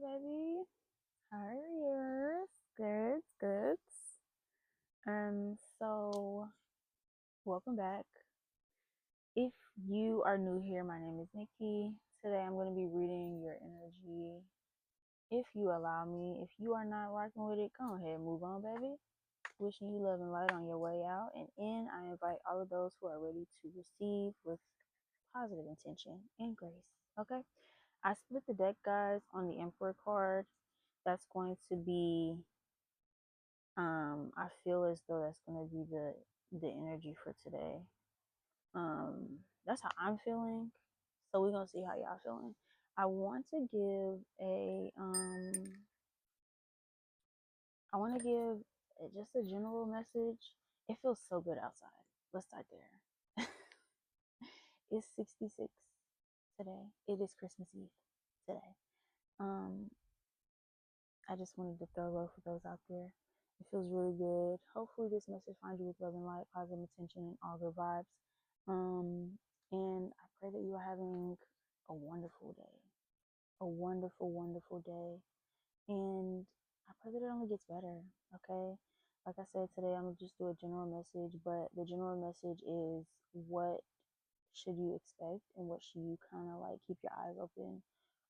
baby. How are yours? Good, good. So welcome back. If you are new here, my name is Nikki. Today I'm going to be reading your energy. If you allow me, if you are not rocking with it, go ahead, move on, baby. Wishing you love and light on your way out and in. I invite all of those who are ready to receive with positive intention and grace. Okay? I split the deck, guys, on the Emperor card. That's going to be I feel as though that's gonna be the energy for today. That's how I'm feeling. So we're gonna see how y'all feeling. I want to give just a general message. It feels so good outside. Let's start there. It's 66 today. It is Christmas Eve today. Um, I just wanted to throw love for those out there. It feels really good. Hopefully, this message finds you with love and light, positive attention, and all good vibes. And I pray that you are having a wonderful day, a wonderful, wonderful day. And I pray that it only gets better. Okay. Like I said today, I'm gonna just do a general message, but the general message is what should you expect and what should you kind of like keep your eyes open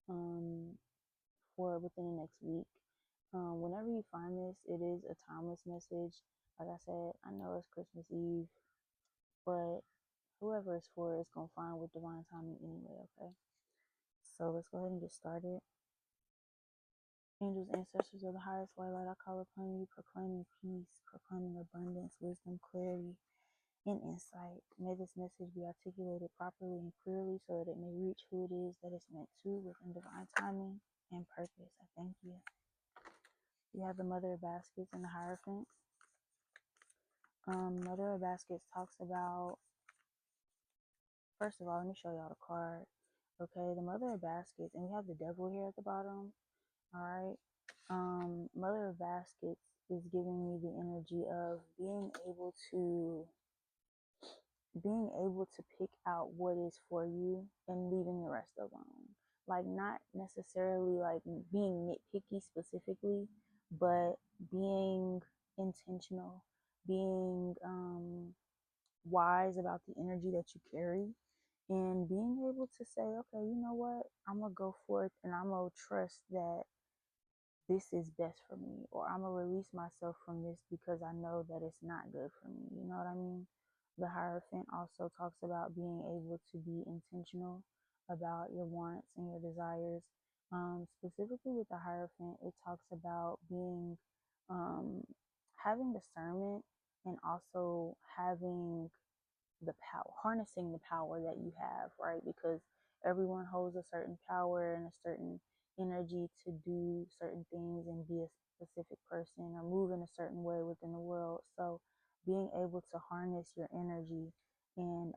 um, for within the next week. Whenever you find this, it is a timeless message. Like I said, I know it's Christmas Eve, but whoever it's for is going to find with divine timing anyway, okay? So let's go ahead and get started. Angels, ancestors of the highest white light, I call upon you, proclaiming peace, proclaiming abundance, wisdom, clarity, and insight. May this message be articulated properly and clearly so that it may reach who it is that it's meant to within divine timing and purpose. I thank you. You have the Mother of Baskets and the Hierophant. Mother of Baskets talks about, first of all, let me show y'all the card. Okay, the Mother of Baskets, and we have the Devil here at the bottom. All right. Mother of Baskets is giving me the energy of being able to pick out what is for you and leaving the rest alone. Like not necessarily like being nitpicky specifically, but being intentional, being wise about the energy that you carry, and being able to say, okay, you know what, I'm gonna go forth and I'm gonna trust that this is best for me, or I'm gonna release myself from this because I know that it's not good for me. You know what I mean? The Hierophant also talks about being able to be intentional about your wants and your desires. Specifically with the Hierophant, it talks about being um, having discernment and also having the power, harnessing the power that you have, right? Because everyone holds a certain power and a certain energy to do certain things and be a specific person or move in a certain way within the world. So being able to harness your energy and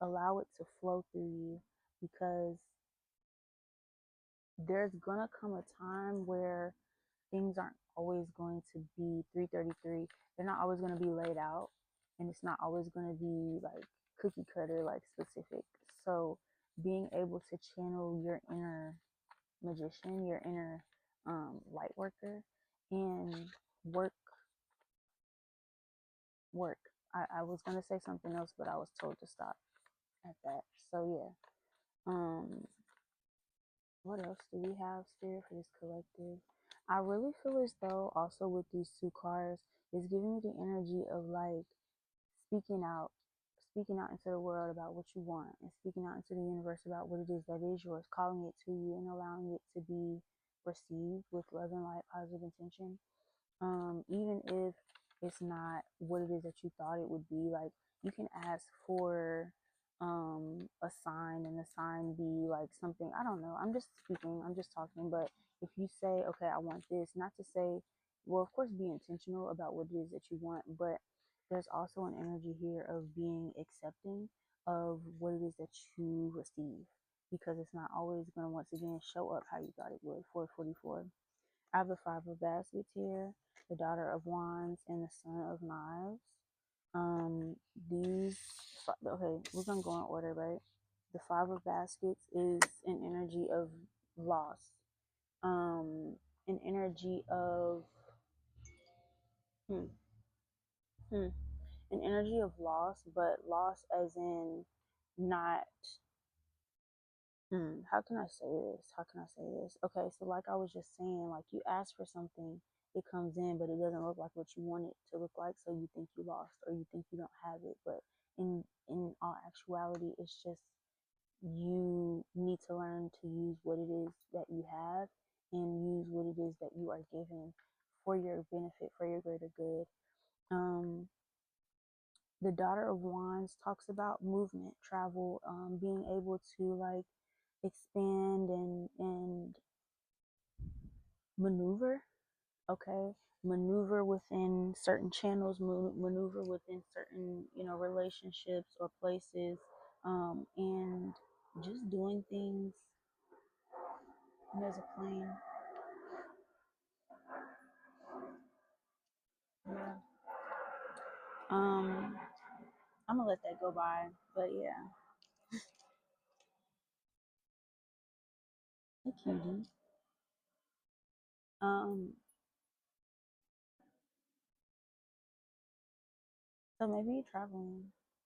allow it to flow through you, because there's gonna come a time where things aren't always going to be 333. They're not always going to be laid out, and it's not always going to be like cookie cutter, like specific. So being able to channel your inner magician, your inner light worker, and work, work. I was going to say something else, but I was told to stop at that. So yeah. What else do we have, Spirit, for this collective? I really feel as though also with these two cards, it's giving me the energy of like speaking out, speaking out into the world about what you want, and speaking out into the universe about what it is that is yours, calling it to you and allowing it to be received with love and light, positive intention. Even if it's not what it is that you thought it would be, like you can ask for a sign, and the sign be like something, I don't know, I'm just speaking, I'm just talking. But if you say, okay, I want this, not to say, well, of course be intentional about what it is that you want, but there's also an energy here of being accepting of what it is that you receive, because it's not always going to once again show up how you thought it would. 444. I have the Five of Baskets here, the Daughter of Wands, and the Son of Knives. These, okay, we're gonna go in order, right? The Five of Baskets is an energy of loss, an energy of hmm, hmm, an energy of loss, but loss as in not how can I say this? How can I say this? Okay, so like I was just saying, like you ask for something, it comes in, but it doesn't look like what you want it to look like, so you think you lost or you think you don't have it. But in all actuality, it's just you need to learn to use what it is that you have and use what it is that you are given for your benefit, for your greater good. Um, the Daughter of Wands talks about movement, travel, being able to like expand and maneuver. Okay, maneuver within certain channels, maneuver within certain relationships or places, and just doing things. There's a plane. Yeah. Um, I'm gonna let that go by, but yeah, a cutie. Um, so maybe you're traveling,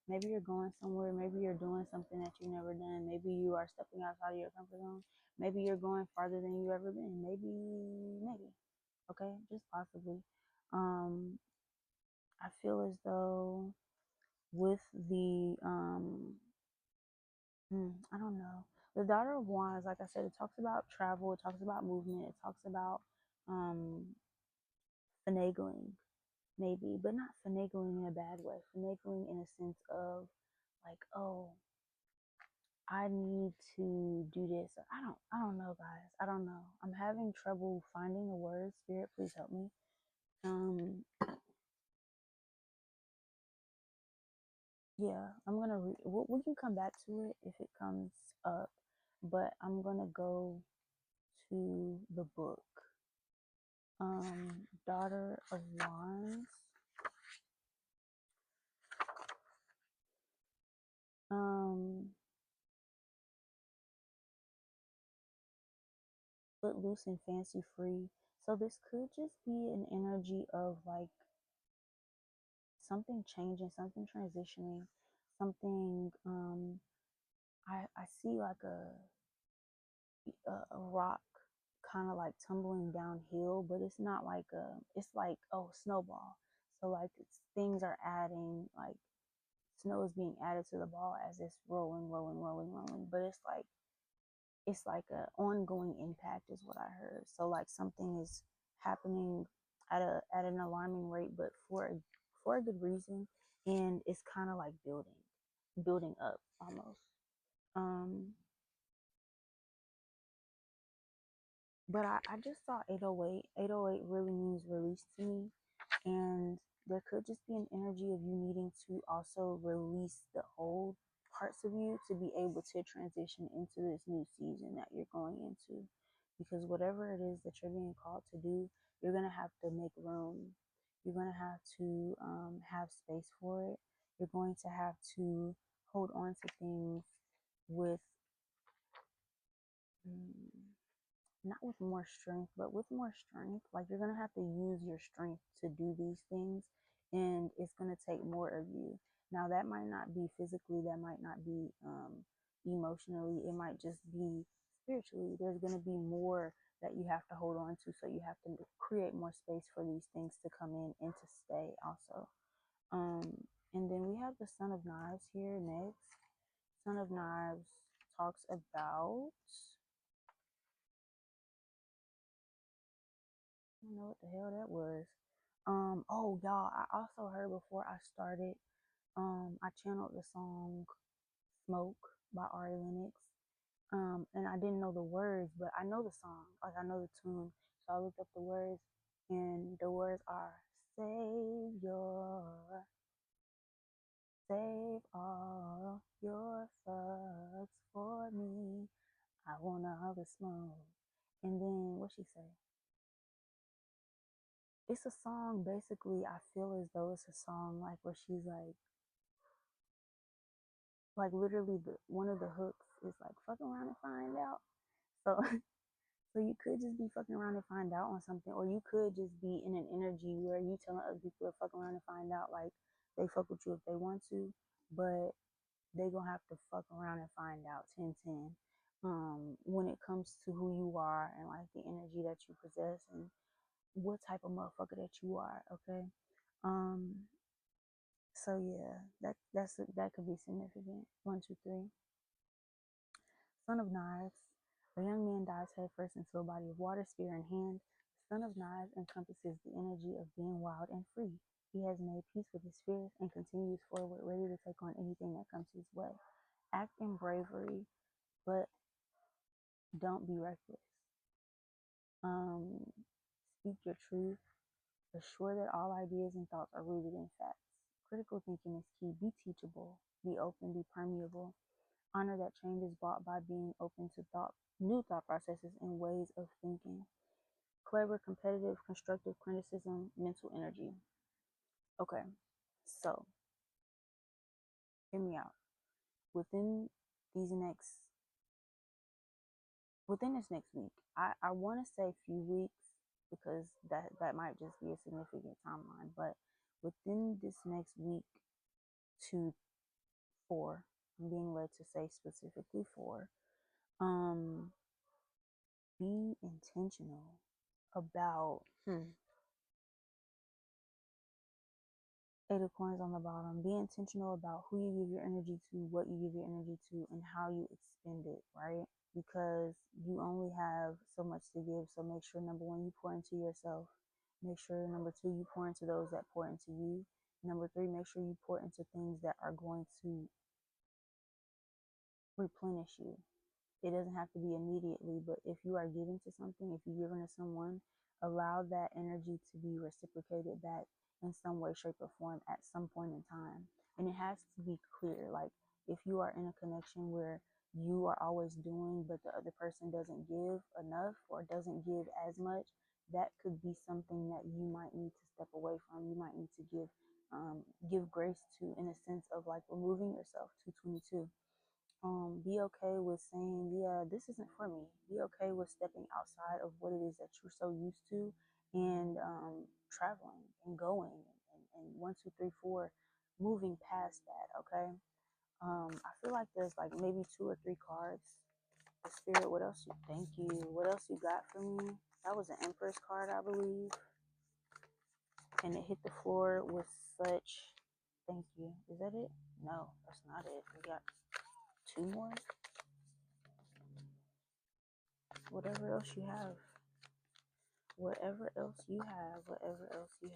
maybe you're going somewhere, maybe you're doing something that you've never done, maybe you are stepping outside of your comfort zone, maybe you're going farther than you've ever been, maybe, okay, just possibly. Um, I feel as though with the I don't know. The Daughter of Wands, like I said, it talks about travel, it talks about movement, it talks about um finagling, maybe, but not finagling in a bad way. Finagling in a sense of like, oh, I need to do this. I don't know, guys. I don't know. I'm having trouble finding a word. Spirit, please help me. Um, yeah, I'm gonna read. We can come back to it if it comes up, but I'm gonna go to the book. Daughter of Wands. Um, Footloose and fancy free. So this could just be an energy of like something changing, something transitioning, something. I see like a rock kind of like tumbling downhill, but it's not like it's like, oh, snowball. So like things are adding, like snow is being added to the ball as it's rolling, but it's like a ongoing impact is what I heard. So like something is happening at an alarming rate, but for a good reason, and it's kind of like building up almost. Um, but I just saw 808. 808 really means release to me, and there could just be an energy of you needing to also release the old parts of you to be able to transition into this new season that you're going into, because whatever it is that you're being called to do, you're going to have to make room, you're going to have to have space for it, you're going to have to hold on to things with mm, not with more strength, but with more strength. Like you're gonna have to use your strength to do these things, and it's gonna take more of you. Now that might not be physically, that might not be emotionally, it might just be spiritually. There's gonna be more that you have to hold on to, so you have to create more space for these things to come in and to stay also. Um, and then we have the Son of Knives here next. Son of Knives talks about I don't know what the hell that was. Oh y'all, I also heard before I started, I channeled the song Smoke by Ari Lennox. And I didn't know the words, but I know the song, like I know the tune. So I looked up the words, and the words are save all your fucks for me. I want all the smoke. And then what she say? It's a song basically. I feel as though it's a song like where she's like literally one of the hooks is like fuck around and find out. So So you could just be fucking around and find out on something, or you could just be in an energy where you telling other people to fuck around and find out, like they fuck with you if they want to, but they gonna have to fuck around and find out 10-10 when it comes to who you are and like the energy that you possess and what type of motherfucker that you are. Okay. um so yeah, that could be significant. 1, 2, 3. Son of Knives. A young man dives headfirst into a body of water, spear in hand. The Son of Knives encompasses the energy of being wild and free. He has made peace with his fears and continues forward, ready to take on anything that comes his way. Act in bravery, but don't be reckless. Um, Speak your truth. Assure that all ideas and thoughts are rooted in facts. Critical thinking is key. Be teachable. Be open. Be permeable. Honor that change is brought by being open to new thought processes and ways of thinking. Clever, competitive, constructive criticism, mental energy. Okay, so hear me out. Within these next, within this next week, I want to say few weeks because that might just be a significant timeline. But within this next week to 4, I'm being led to say specifically 4. Um, be intentional about 8 of coins on the bottom. Be intentional about who you give your energy to, what you give your energy to, and how you expend it, right? Because you only have so much to give. So make sure, number 1, you pour into yourself. Make sure, number 2, you pour into those that pour into you. Number 3, make sure you pour into things that are going to replenish you. It doesn't have to be immediately, but if you are giving to something, if you're giving to someone, allow that energy to be reciprocated back in some way, shape, or form at some point in time. And it has to be clear. Like if you are in a connection where you are always doing, but the other person doesn't give enough or doesn't give as much, that could be something that you might need to step away from. You might need to give grace to, in a sense of like removing yourself. 222. Be okay with saying, yeah, this isn't for me. Be okay with stepping outside of what it is that you're so used to and traveling and going and 1, 2, 3, 4, moving past that. Okay. I feel like there's like maybe 2 or 3 cards. The spirit, what else? Thank you. What else you got for me? That was an Empress card, I believe. And it hit the floor with such, thank you. Is that it? No, that's not it. We got 2 more. Whatever else you have. Whatever else you have. Whatever else you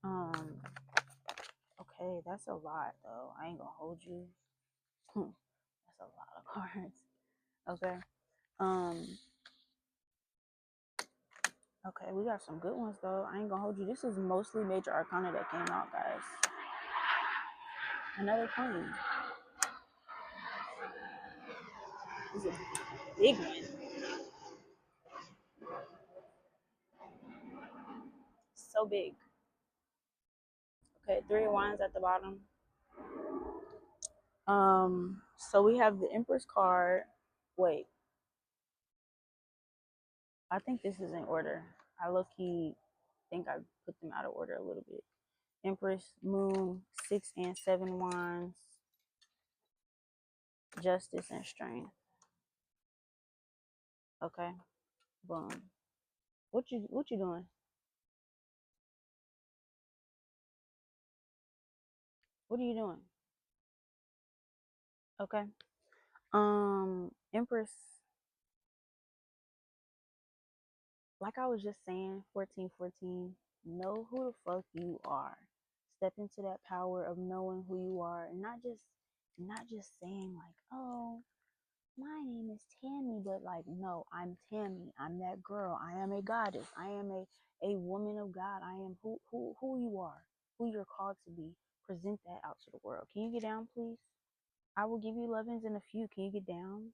have. Okay, that's a lot though. I ain't gonna hold you. That's a lot of cards. Okay. Okay, we got some good ones though. I ain't gonna hold you. This is mostly major arcana that came out, guys. Another queen. This is a big one. So big. Okay, 3 of Wands at the bottom. So we have the Empress card. Wait, I think this is in order. I low-key think I put them out of order a little bit. Empress, Moon, 6 and 7 Wands, Justice and Strength. Okay, boom. What you doing? What are you doing? Okay. Empress, like I was just saying, 1414, know who the fuck you are. Step into that power of knowing who you are and not just saying like, oh, my name is Tammy, but like, no, I'm Tammy. I'm that girl. I am a goddess. I am a woman of God. I am who you are, who you're called to be. Present that out to the world. Can you get down, please? I will give you lovings in a few. Can you get down?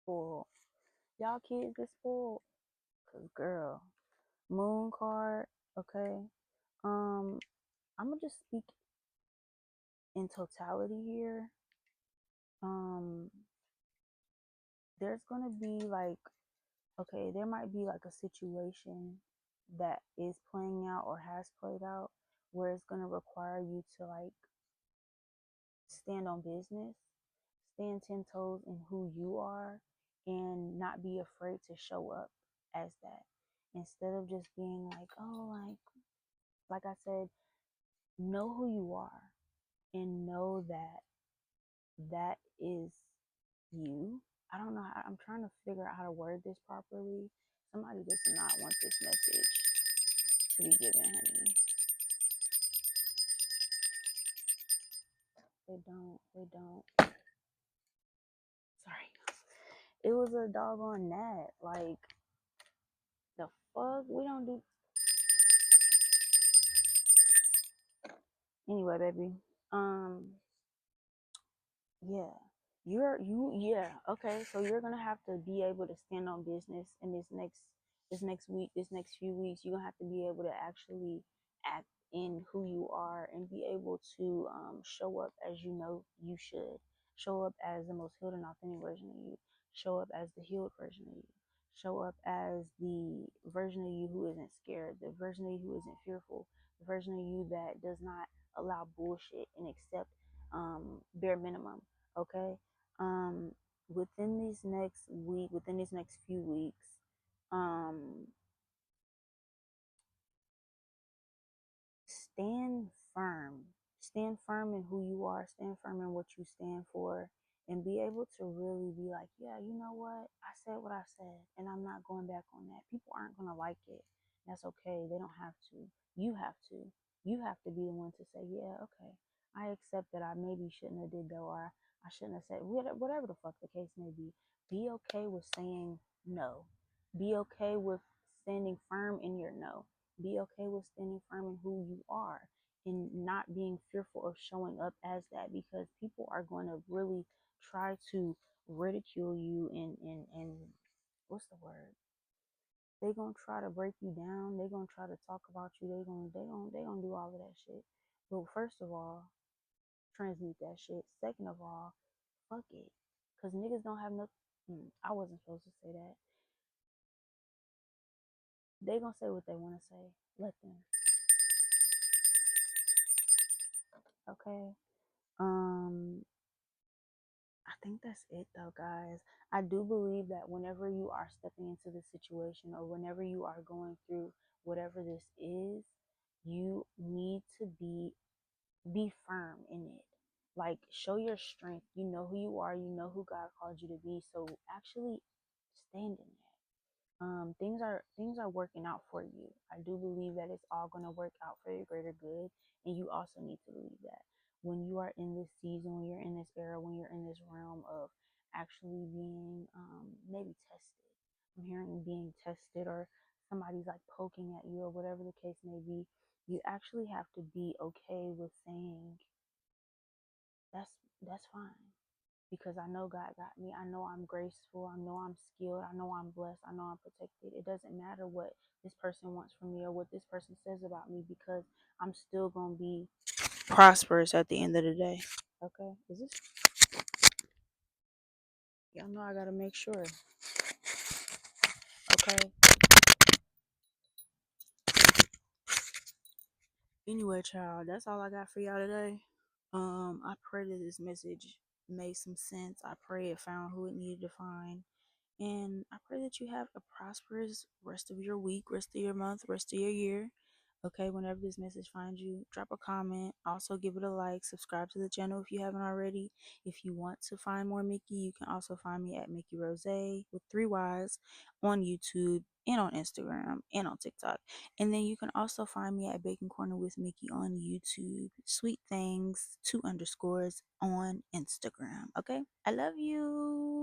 Spoiled. Y'all kids get spoiled. Cause girl, moon card, okay. I'm gonna just speak in totality here. Um, there's gonna be like, okay, there might be like a situation that is playing out or has played out where it's gonna require you to like stand on business, stand 10 toes in who you are, and not be afraid to show up as that. Instead of just being like, oh, like I said, know who you are and know that that is you. I don't know how, I'm trying to figure out how to word this properly. Somebody does not want this message to be given, honey. They don't. Sorry. It was a doggone gnat. Like, the fuck? We don't do. Anyway, baby. Um, yeah. Yeah, okay. So you're gonna have to be able to stand on business in this next week, this next few weeks. You're gonna have to be able to actually act in who you are and be able to show up as you know you should. Show up as the most healed and authentic version of you. Show up as the healed version of you. Show up as the version of you who isn't scared, the version of you who isn't fearful, the version of you that does not allow bullshit and accept bare minimum. Okay. um Within this next week, within these next few weeks, um stand firm. Stand firm in who you are, stand firm in what you stand for, and be able to really be like, yeah, you know what? I said what I said, and I'm not going back on that. People aren't going to like it. That's okay. They don't have to. You have to. You have to be the one to say, yeah, okay. I accept that I maybe shouldn't have did that, or I shouldn't have said whatever the fuck the case may be. Be okay with saying no. Be okay with standing firm in your no. Be okay with standing firm in who you are and not being fearful of showing up as that, because people are going to really try to ridicule you and what's the word? They're gonna try to break you down. They're gonna try to talk about you. They gonna do all of that shit. But first of all, transmute that shit. Second of all, fuck it. Cause niggas don't have no. I wasn't supposed to say that. They gonna say what they wanna say. Let them. Okay. Um, I think that's it though, guys. I do believe that whenever you are stepping into this situation or whenever you are going through whatever this is, you need to be firm in it. Like, show your strength. You know who you are, you know who God called you to be. So actually stand in it. Things are working out for you. I do believe that it's all going to work out for your greater good, and you also need to believe that when you are in this season, when you're in this era, when you're in this realm of actually being maybe tested. I'm hearing being tested, or somebody's like poking at you, or whatever the case may be. You actually have to be okay with saying that's that's fine, because I know God got me. I know I'm graceful. I know I'm skilled. I know I'm blessed. I know I'm protected. It doesn't matter what this person wants from me or what this person says about me, because I'm still going to be prosperous at the end of the day. Okay? Is this? Y'all know I got to make sure. Okay? Anyway, child, that's all I got for y'all today. I pray that this message made some sense. I pray it found who it needed to find. And I pray that you have a prosperous rest of your week, rest of your month, rest of your year. Okay, whenever this message finds you, drop a comment. Also, give it a like. Subscribe to the channel if you haven't already. If you want to find more Mickey, you can also find me at Mickey Rose with 3 Ys on YouTube and on Instagram and on TikTok. And then you can also find me at Bacon Corner with Mickey on YouTube. Sweet Things, 2 underscores on Instagram. Okay, I love you.